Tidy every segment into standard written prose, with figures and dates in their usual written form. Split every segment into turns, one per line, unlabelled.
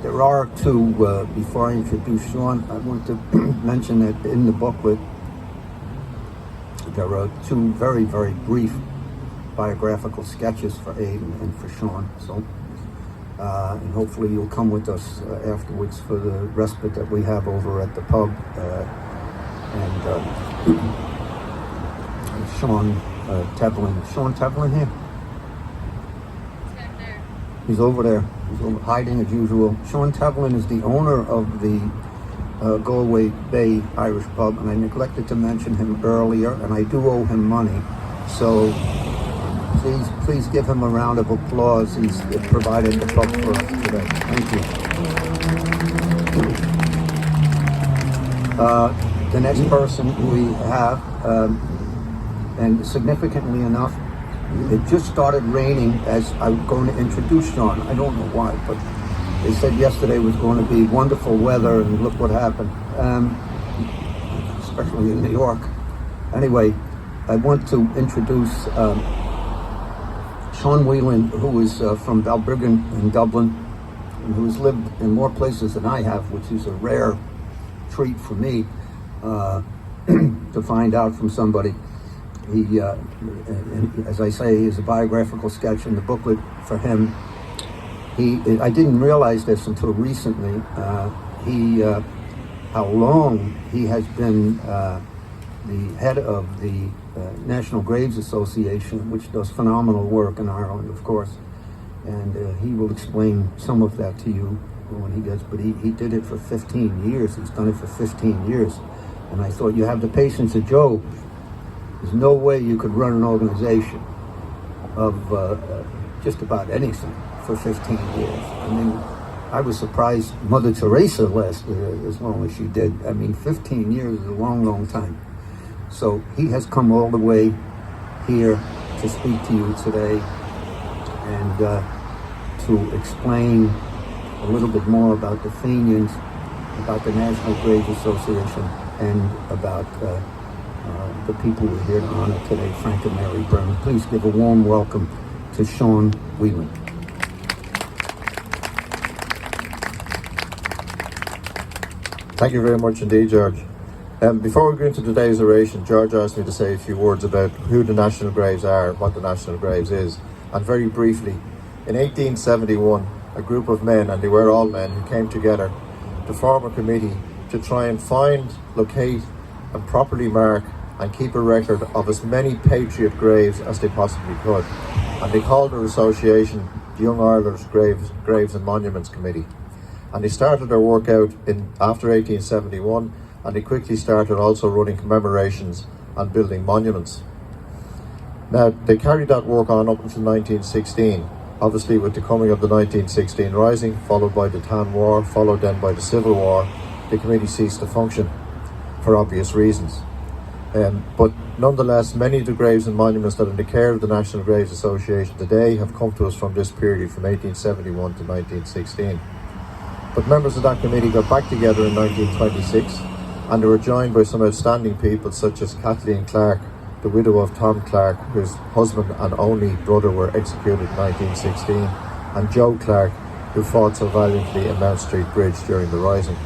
There are two, before I introduce Sean, I want to mention that in the booklet there are two very, very brief biographical sketches for Abe and for Sean. So, and hopefully you'll come with us afterwards for the respite that we have over at the pub. And Sean Tevlin. Sean Tevlin here? He's over there. He's hiding as usual. Sean Tevlin is the owner of the Galway Bay Irish Pub, and I neglected to mention him earlier, and I do owe him money. So please give him a round of applause. He's provided the pub for us today. Thank you. The next person we have, and significantly enough, it just started raining as I was going to introduce Sean. I don't know why, but they said yesterday was going to be wonderful weather, and look what happened, especially in New York. Anyway, I want to introduce Sean Whelan, who is from Balbriggan in Dublin, and who has lived in more places than I have, which is a rare treat for me to find out from somebody. He, as I say, is a biographical sketch in the booklet for him. I didn't realize this until recently. How long he has been the head of the National Graves Association, which does phenomenal work in Ireland, of course. And he will explain some of that to you when he gets. But he did it for 15 years. He's done it for 15 years. And I thought, you have the patience of Job. There's no way you could run an organization of just about anything for 15 years. I mean, I was surprised Mother Teresa lasted as long as she did. I mean, 15 years is a long, long time. So he has come all the way here to speak to you today and to explain a little bit more about the Fenians, about the National Graves Association, and about the people we're here to honor today, Frank and Mary Byrne. Please give a warm welcome to Sean Whelan.
Thank you very much indeed, George. Before we go into today's oration, George asked me to say a few words about who the National Graves are, what the National Graves is. And very briefly, in 1871, a group of men, and they were all men, who came together to form a committee to try and find, locate, and properly mark and keep a record of as many patriot graves as they possibly could. And they called their association the Young Ireland's Graves and Monuments Committee. And they started their work out after 1871, and they quickly started also running commemorations and building monuments. Now, they carried that work on up until 1916, obviously with the coming of the 1916 Rising, followed by the Tan War, followed then by the Civil War. The committee ceased to function for obvious reasons. But nonetheless, many of the graves and monuments that are in the care of the National Graves Association today have come to us from this period, from 1871 to 1916. But members of that committee got back together in 1926, and they were joined by some outstanding people such as Kathleen Clark, the widow of Tom Clark, whose husband and only brother were executed in 1916, and Joe Clark, who fought so valiantly in Mount Street Bridge during the Rising.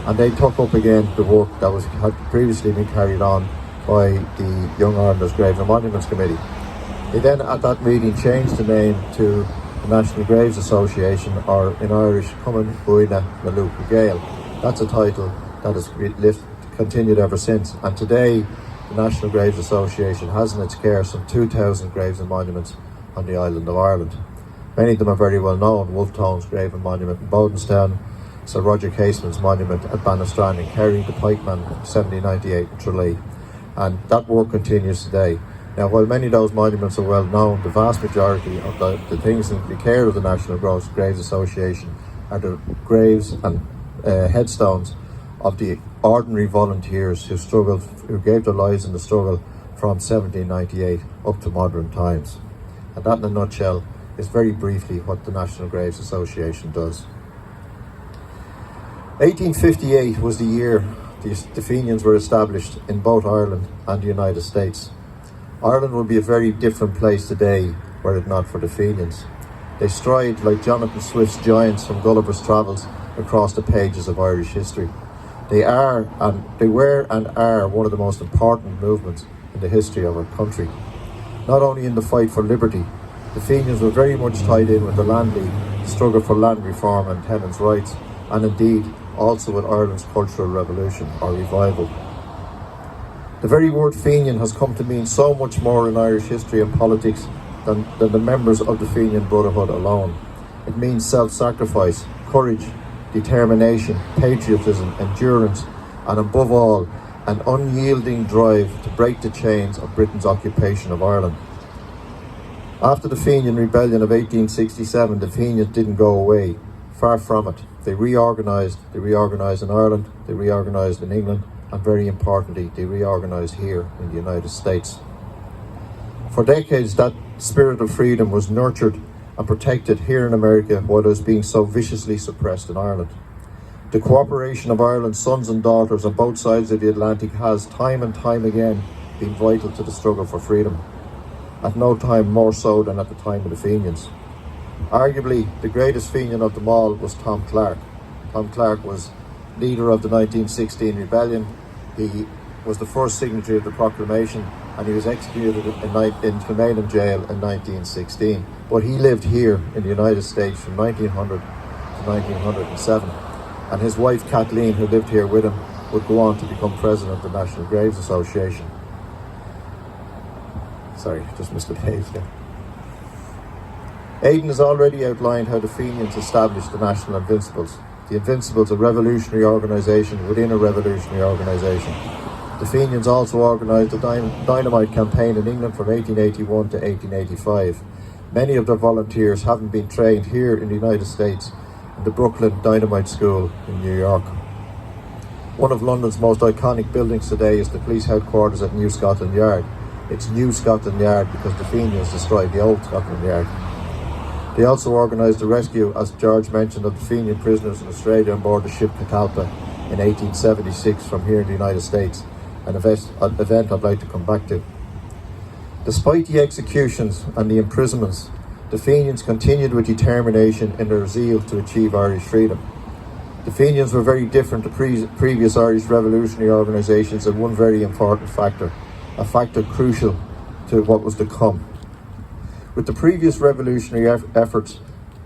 And they took up again the work that had previously been carried on by the Young Ireland's Graves and Monuments Committee. They then at that meeting changed the name to the National Graves Association, or in Irish, Cumann Buina Maluk Gael. That's a title that has continued ever since. And today, the National Graves Association has in its care some 2,000 graves and monuments on the island of Ireland. Many of them are very well known: Wolfe Tone's grave and monument in Bodenstown, Sir Roger Caseman's monument at Bannistrand in Kerry, the Pikeman 1798 in Tralee. And that work continues today. Now, while many of those monuments are well known, the vast majority of the things in the care of the National Graves Association are the graves and headstones of the ordinary volunteers who gave their lives in the struggle from 1798 up to modern times. And that, in a nutshell, is very briefly what the National Graves Association does. 1858 was the year the Fenians were established in both Ireland and the United States. Ireland would be a very different place today were it not for the Fenians. They stride like Jonathan Swift's giants from Gulliver's Travels across the pages of Irish history. They were and are one of the most important movements in the history of our country. Not only in the fight for liberty, the Fenians were very much tied in with the Land League, the struggle for land reform and tenants' rights, and indeed also with Ireland's cultural revolution or revival. The very word Fenian has come to mean so much more in Irish history and politics than the members of the Fenian Brotherhood alone. It means self-sacrifice, courage, determination, patriotism, endurance, and above all, an unyielding drive to break the chains of Britain's occupation of Ireland. After the Fenian Rebellion of 1867, the Fenians didn't go away. Far from it. They reorganised in Ireland, they reorganised in England, and very importantly, they reorganised here in the United States. For decades, that spirit of freedom was nurtured and protected here in America while it was being so viciously suppressed in Ireland. The cooperation of Ireland's sons and daughters on both sides of the Atlantic has, time and time again, been vital to the struggle for freedom. At no time more so than at the time of the Fenians. Arguably, the greatest Fenian of them all was Tom Clark. Tom Clark was leader of the 1916 rebellion. He was the first signatory of the proclamation, and he was executed in Kilmainham jail in 1916. But he lived here in the United States from 1900 to 1907. And his wife Kathleen, who lived here with him, would go on to become president of the National Graves Association. Sorry, just misbehaved there. Aidan has already outlined how the Fenians established the National Invincibles. The Invincibles, a revolutionary organisation within a revolutionary organisation. The Fenians also organised the dynamite campaign in England from 1881 to 1885. Many of their volunteers having been trained here in the United States in the Brooklyn Dynamite School in New York. One of London's most iconic buildings today is the police headquarters at New Scotland Yard. It's New Scotland Yard because the Fenians destroyed the old Scotland Yard. They also organised the rescue, as George mentioned, of the Fenian prisoners in Australia on board the ship Catalpa in 1876 from here in the United States, an event I'd like to come back to. Despite the executions and the imprisonments, the Fenians continued with determination in their zeal to achieve Irish freedom. The Fenians were very different to previous Irish revolutionary organisations in one very important factor, a factor crucial to what was to come. With the previous revolutionary efforts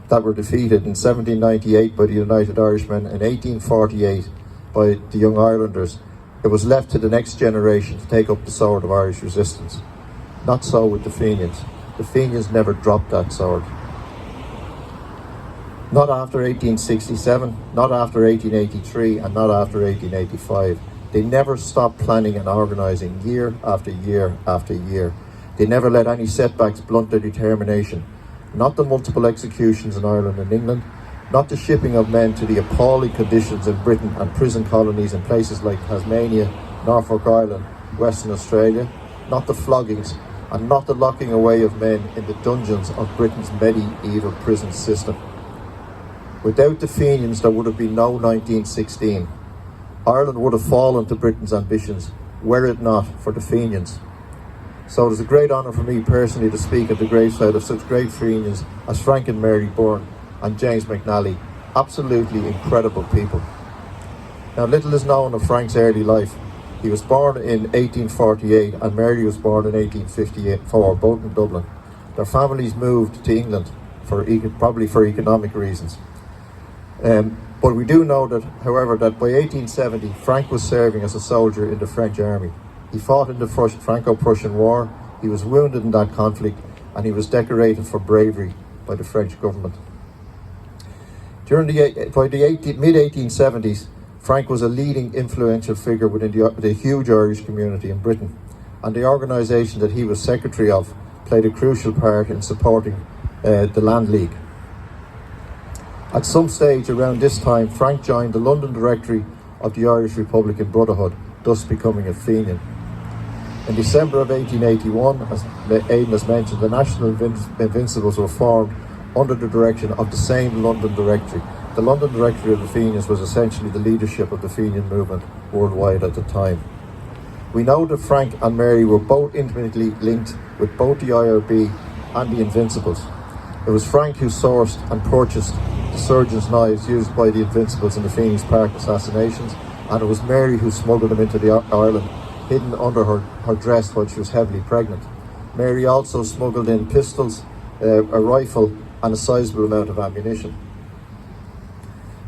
that were defeated in 1798 by the United Irishmen and 1848 by the Young Irelanders, it was left to the next generation to take up the sword of Irish resistance. Not so with the Fenians. The Fenians never dropped that sword. Not after 1867, not after 1883, and not after 1885. They never stopped planning and organising year after year after year. They never let any setbacks blunt their determination. Not the multiple executions in Ireland and England, not the shipping of men to the appalling conditions in Britain and prison colonies in places like Tasmania, Norfolk Island, Western Australia, not the floggings, and not the locking away of men in the dungeons of Britain's medieval prison system. Without the Fenians, there would have been no 1916. Ireland would have fallen to Britain's ambitions, were it not for the Fenians. So it is a great honour for me personally to speak at the graveside of such great Fenians as Frank and Mary Byrne and James McNally. Absolutely incredible people. Now, little is known of Frank's early life. He was born in 1848 and Mary was born in 1854, both in Dublin. Their families moved to England, probably for economic reasons. But we do know that, however, that by 1870, Frank was serving as a soldier in the French army. He fought in the Franco-Prussian War, he was wounded in that conflict, and he was decorated for bravery by the French government. By the mid-1870s, Frank was a leading influential figure within the huge Irish community in Britain, and the organisation that he was secretary of played a crucial part in supporting the Land League. At some stage around this time, Frank joined the London Directory of the Irish Republican Brotherhood, thus becoming a Fenian. In December of 1881, as Aidan has mentioned, the National Invincibles were formed under the direction of the same London Directory. The London Directory of the Fenians was essentially the leadership of the Fenian movement worldwide at the time. We know that Frank and Mary were both intimately linked with both the IRB and the Invincibles. It was Frank who sourced and purchased the surgeon's knives used by the Invincibles in the Phoenix Park assassinations, and it was Mary who smuggled them into Ireland, hidden under her dress while she was heavily pregnant. Mary also smuggled in pistols, a rifle and a sizable amount of ammunition.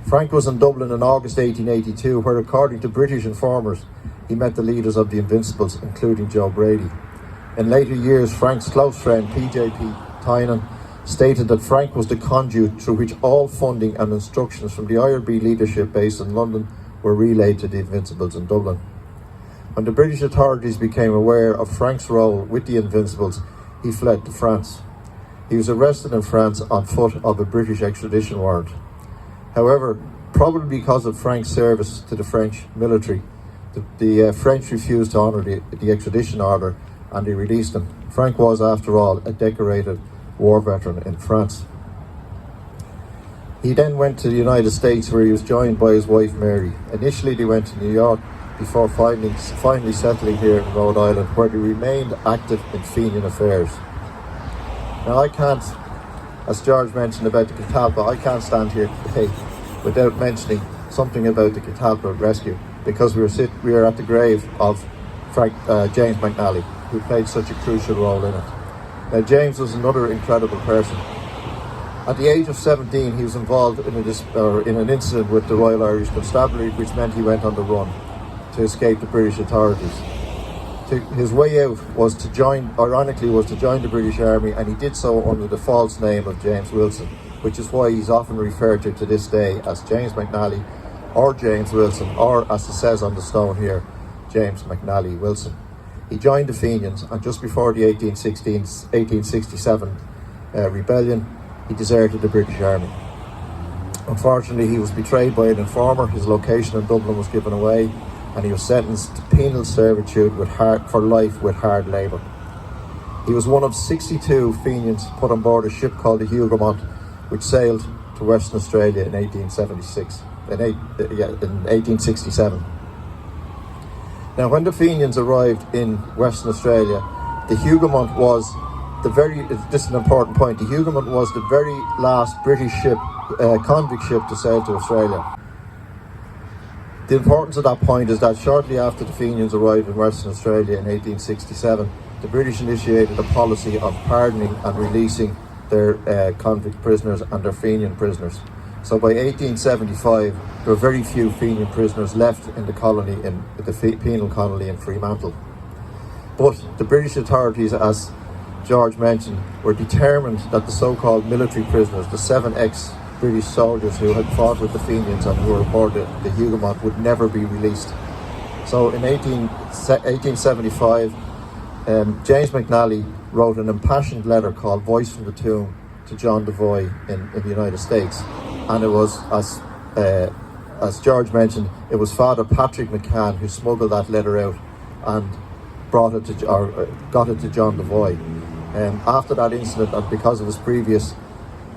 Frank was in Dublin in August 1882, where, according to British informers, he met the leaders of the Invincibles, including Joe Brady. In later years, Frank's close friend, PJP Tynan, stated that Frank was the conduit through which all funding and instructions from the IRB leadership based in London were relayed to the Invincibles in Dublin. When the British authorities became aware of Frank's role with the Invincibles, he fled to France. He was arrested in France on foot of a British extradition warrant. However, probably because of Frank's service to the French military, the French refused to honour the extradition order, and they released him. Frank was, after all, a decorated war veteran in France. He then went to the United States, where he was joined by his wife Mary. Initially they went to New York before finally settling here in Rhode Island, where they remained active in Fenian affairs. Now, I can't, as George mentioned about the Catalpa, I can't stand here today without mentioning something about the Catalpa rescue, because we are at the grave of James McNally, who played such a crucial role in it. Now, James was another incredible person. At the age of 17, he was involved in an incident with the Royal Irish Constabulary, which meant he went on the run to escape the British authorities. His way out was to join the British Army, and he did so under the false name of James Wilson, which is why he's often referred to this day as James McNally or James Wilson, or, as it says on the stone here, James McNally Wilson. He joined the Fenians, and just before the 1867 rebellion, he deserted the British Army. Unfortunately, he was betrayed by an informer, his location in Dublin was given away, and he was sentenced to penal servitude for life with hard labour. He was one of 62 Fenians put on board a ship called the Hougoumont, which sailed to Western Australia in 1867. Now, when the Fenians arrived in Western Australia, the Hougoumont was this is an important point, the Hougoumont was the very last British ship, convict ship to sail to Australia. The importance of that point is that shortly after the Fenians arrived in Western Australia in 1867, the British initiated a policy of pardoning and releasing their convict prisoners and their Fenian prisoners. So by 1875, there were very few Fenian prisoners left in the colony, in the penal colony in Fremantle. But the British authorities, as George mentioned, were determined that the so-called military prisoners, the 7 ex-British soldiers who had fought with the Fenians and who were aboard the Hougoumont, would never be released. So in 1875, James McNally wrote an impassioned letter called Voice from the Tomb to John Devoy in the United States. And it was, as George mentioned, it was Father Patrick McCann who smuggled that letter out and got it to John Devoy. After that incident, and because of his previous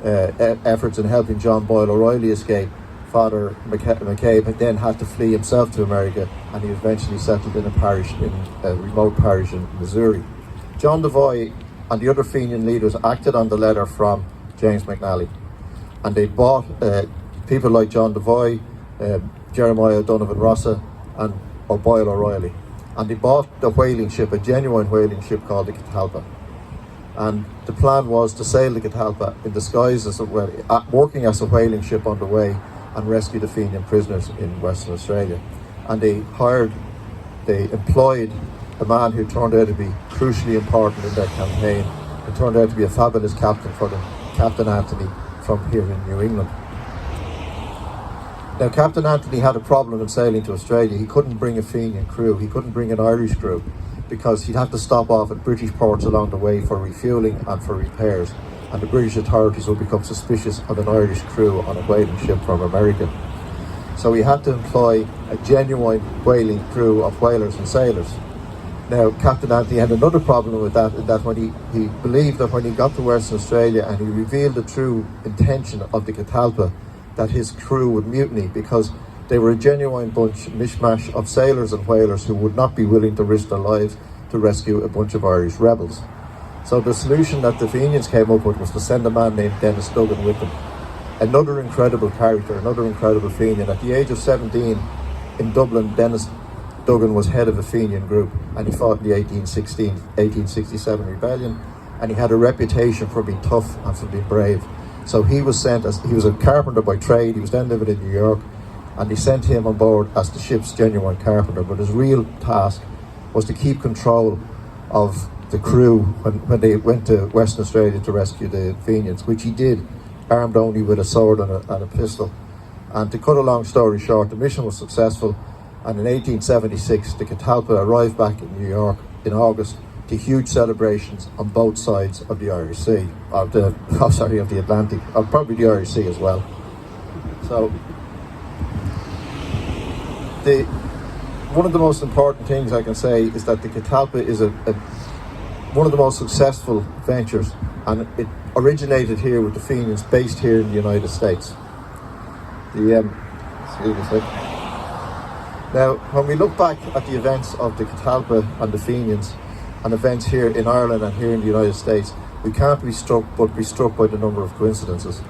efforts in helping John Boyle O'Reilly escape, Father McCabe then had to flee himself to America, and he eventually settled in a remote parish in Missouri. John Devoy and the other Fenian leaders acted on the letter from James McNally, and they bought people like John Devoy, Jeremiah Donovan Rossa, and Boyle O'Reilly, and they bought the whaling ship, a genuine whaling ship called the Catalpa. And the plan was to sail the Catalpa in disguise working as a whaling ship on the way, and rescue the Fenian prisoners in Western Australia. And they employed a man who turned out to be crucially important in their campaign. It turned out to be a fabulous captain for them, Captain Anthony, from here in New England. Now, Captain Anthony had a problem in sailing to Australia. He couldn't bring a Fenian crew, he couldn't bring an Irish crew, because he'd have to stop off at British ports along the way for refuelling and for repairs, and the British authorities would become suspicious of an Irish crew on a whaling ship from America. So he had to employ a genuine whaling crew of whalers and sailors. Now, Captain Anthony had another problem with that, in that when he believed that when he got to Western Australia and he revealed the true intention of the Catalpa, that his crew would mutiny, because they were a genuine mishmash of sailors and whalers who would not be willing to risk their lives to rescue a bunch of Irish rebels. So the solution that the Fenians came up with was to send a man named Dennis Duggan with them. Another incredible character, another incredible Fenian. At the age of 17 in Dublin, Dennis Duggan was head of a Fenian group, and he fought in the 1867 rebellion, and he had a reputation for being tough and for being brave. So he was sent as, he was a carpenter by trade, he was then living in New York, and he sent him on board as the ship's genuine carpenter, but his real task was to keep control of the crew when they went to Western Australia to rescue the Fenians, which he did, armed only with a sword and a pistol. And to cut a long story short, the mission was successful, and in 1876 the Catalpa arrived back in New York in August to huge celebrations on both sides of the Irish Sea, of the Atlantic, or probably the Irish Sea as well. So one of the most important things I can say is that the Catalpa is one of the most successful ventures, and it originated here with the Fenians based here in the United States. Now, when we look back at the events of the Catalpa and the Fenians and events here in Ireland and here in the United States, we can't be struck but be struck by the number of coincidences.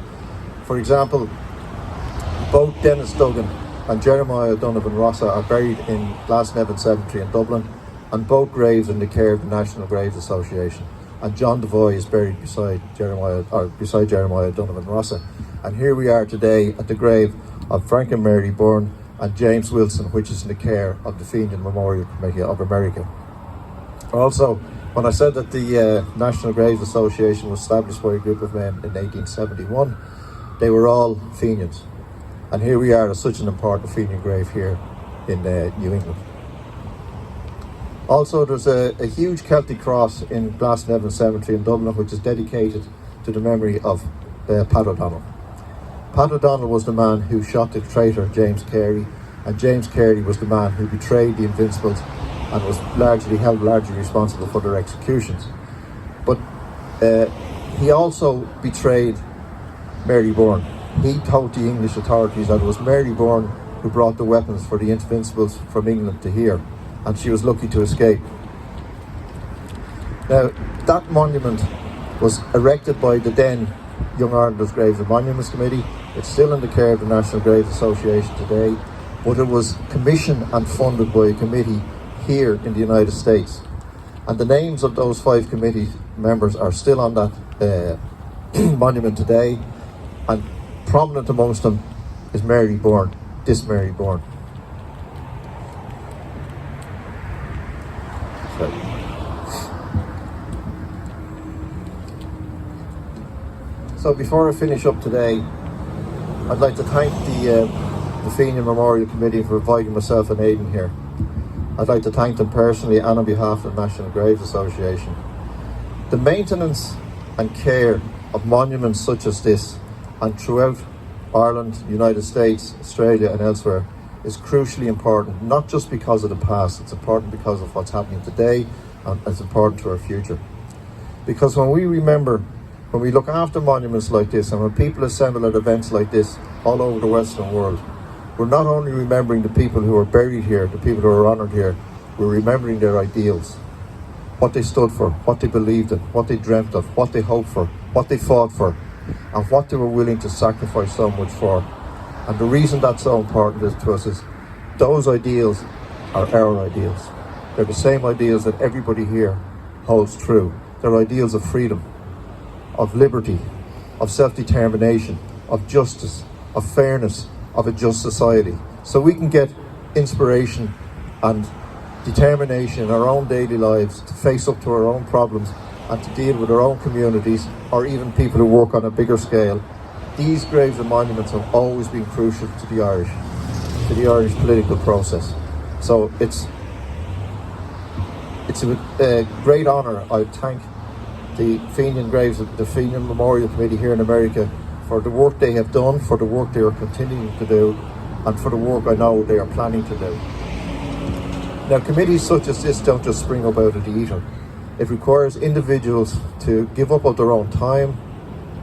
For example, both Dennis Duggan and Jeremiah Donovan Rossa are buried in Glasnevin Cemetery in Dublin, and both graves in the care of the National Graves Association. And John Devoy is buried beside Jeremiah Donovan Rossa. And here we are today at the grave of Frank and Mary Byrne and James Wilson, which is in the care of the Fenian Memorial Committee of America. Also, when I said that the National Graves Association was established by a group of men in 1871, they were all Fenians. And here we are at such an important Fenian grave here in New England. Also, there's a huge Celtic cross in Glasnevin Cemetery in Dublin, which is dedicated to the memory of Pat O'Donnell. Pat O'Donnell was the man who shot the traitor James Carey, and James Carey was the man who betrayed the Invincibles and was held largely responsible for their executions. But he also betrayed Mary Byrne. He told the English authorities that it was Mary Byrne who brought the weapons for the Invincibles from England to here, and she was lucky to escape. Now, that monument was erected by the then Young Irelanders Graves and Monuments Committee. It's still in the care of the National Graves Association today, but it was commissioned and funded by a committee here in the United States. And the names of those 5 committee members are still on that monument today, and prominent amongst them is Mary Byrne, this Mary Byrne. So before I finish up today, I'd like to thank the Fenian Memorial Committee for inviting myself and Aidan here. I'd like to thank them personally and on behalf of the National Graves Association. The maintenance and care of monuments such as this, and throughout Ireland, the United States, Australia and elsewhere, is crucially important, not just because of the past, it's important because of what's happening today, and it's important to our future. Because when we look after monuments like this, and when people assemble at events like this all over the Western world, we're not only remembering the people who are buried here, the people who are honoured here, we're remembering their ideals, what they stood for, what they believed in, what they dreamt of, what they hoped for, what they fought for, and what they were willing to sacrifice so much for. And the reason that's so important to us is those ideals are our ideals. They're the same ideals that everybody here holds true. They're ideals of freedom, of liberty, of self-determination, of justice, of fairness, of a just society. So we can get inspiration and determination in our own daily lives to face up to our own problems and to deal with our own communities, or even people who work on a bigger scale. These graves and monuments have always been crucial to the Irish political process. So it's a great honour. I thank the Fenian Graves, the Fenian Memorial Committee here in America, for the work they have done, for the work they are continuing to do, and for the work I know they are planning to do. Now, committees such as this don't just spring up out of the ether. It requires individuals to give up of their own time,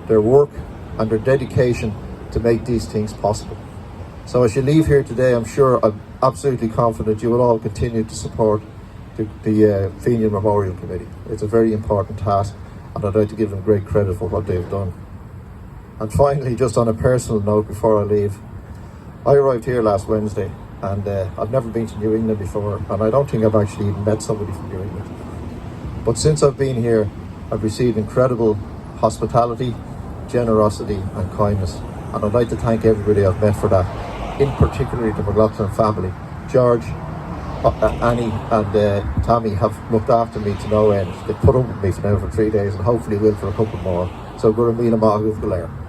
their work, and their dedication to make these things possible. So as you leave here today, I'm absolutely confident you will all continue to support the Fenian Memorial Committee. It's a very important task, and I'd like to give them great credit for what they've done. And finally, just on a personal note before I leave, I arrived here last Wednesday, and I've never been to New England before, and I don't think I've actually even met somebody from New England. But since I've been here, I've received incredible hospitality, generosity and kindness, and I'd like to thank everybody I've met for that, in particular the McLaughlin family. George, Annie and Tommy have looked after me to no end. They put up with me for now for 3 days and hopefully will for a couple more. So, Gura Míle Maith Go léir.